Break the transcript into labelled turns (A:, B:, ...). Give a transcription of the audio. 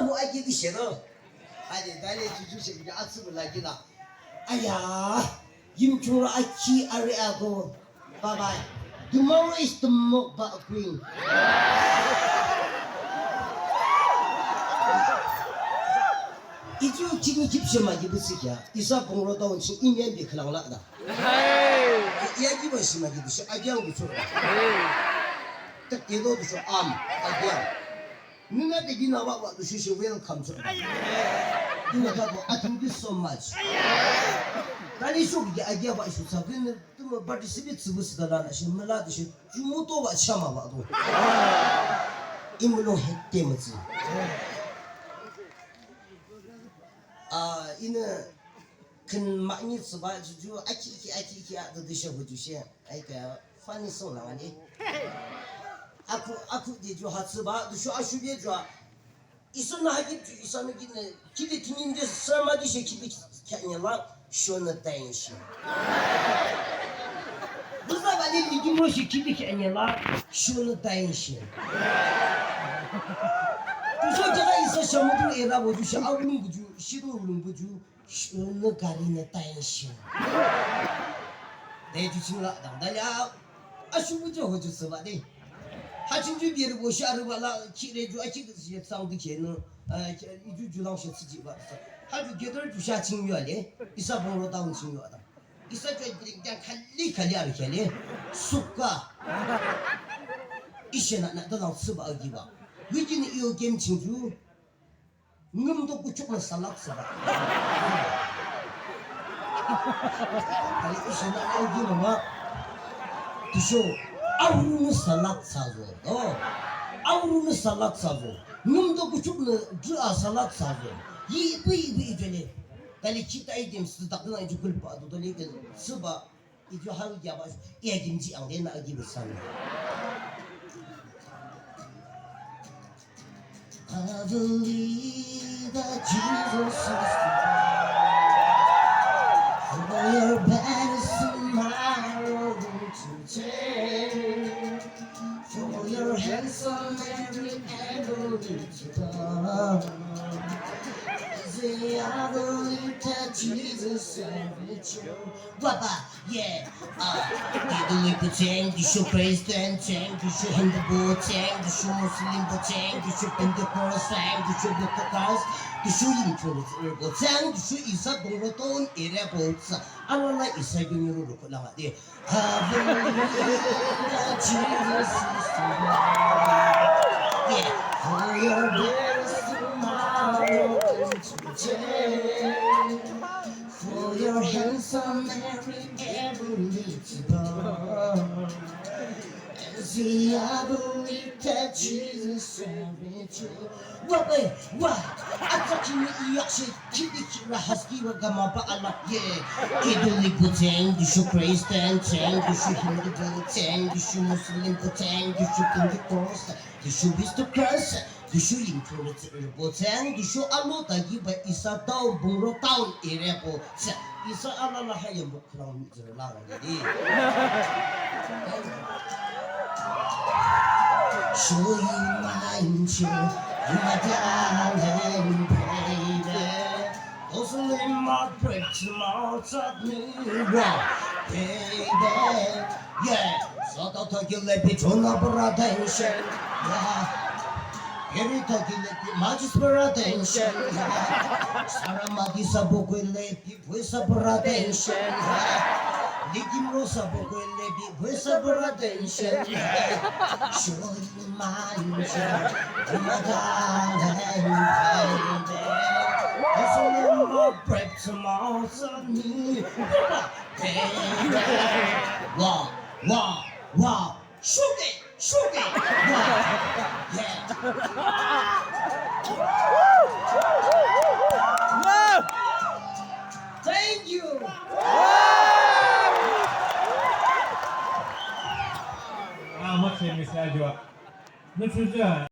A: 我爱给你写了，哎，带来就写个阿次不来给了。哎呀，YIMKHIUNG Got area go. Bye bye. Tomorrow is the mukbang queen. 이주 지금 집시만 입으시기야. 이사 봉로도 온치 인연 비클랑라다. 이야기만 심하게 드셔. 아기하고 줘. 딱 얘도 드셔. 아기야. 누나 대기 나와 드시시 웰컴 줘. 누나가 뭐 thank you so much. 나니 속이 아기야 봐 있어. 근데 또 파티시페이트 쓰부스다라나 심말라 드시 주모도 봐 참아 봐도. 임물로 했대면지. 이는 근 많이 써봐 주주 아키키 아도 드셔보주시 아이가 판이送나가니 아쿠 제주 하츠바 두쇼 아슈비에 좋아 이선나 하기 이선나 기네 기대 기님데 설마디시 기대 캬냐라 쇼나 다인시 무슨 말이 이기모시 기대 캬냐라 쇼나 다인시 두쇼 제가 있어 셔무들 에라 보주시 아우는 부주 시도 우는 부주 쇼나 가리네 다인시 내 주신라 당달야 아슈부죠 호주스 바디 하친주 비를 보시 아르발라 키레주 아치듯이 상도 개는 이주 주랑시 쓰지 봐 하주 개들 주샤 칭유하래 이사봉으로 다운 칭유하다 이사 저희들이 그냥 칼리 아르케래 쑥가 이시나 나도 쓰바 어기바 위진이 이 게임 칭주 응음도 구축만 살락스바 아니 이시나 어기는 뭐 두쇼 아우르는 살락 사줘. 아우르는 살락 사줘. 놈도 그쪽은 주아 살락 사줘. 이브이 전에 달리 기타 이름 쓰다가 이제 글 봐도 달리 그 쓰바 이제 하루 잡아 얘김지 안 되나 아기를 산. I believe that Jesus is the way. For your best tomorrow today. For your handsome every angle to say I believe that Jesus is true. Baba, yeah. Giggling the tank, you should praise the tank, you should hit the bull tank, you should Muslim the tank, you should bend the chorus tank, you should look the cars, you should YIMKHIUNG the tank, you should isa bongroton irebolsa. Ano na isa yung niluloko lang ati. I believe that Jesus is true. Yeah, for your best tomorrow today. For your handsome every little bar. See, I believe that Jesus is true. What? I thought you actually kid husky wa gama pa ala ye. Kiduli puteng, you should praise them, you should Hindu puteng, you should Muslim puteng, you should Hindu cross, you should be the curse. You should influence puteng, you should alo tagi ba isa daw bungro town area po. Isa ala hayang buklang lang ni. Show you my angel, my darling baby. Also in my breaks, my me wrong, baby. Yeah, so don't talk you let me turn up attention. Yeah. Every talk you let me much for attention. Saramati saboko let me voice for attention. Likim rosa boko lebi voice for attention. Show you my angel, my darling baby. Also in my breaks, my me baby. Wow, shoot it, wow, yeah. Thank you.
B: Максим Мисадьева. Ну что же,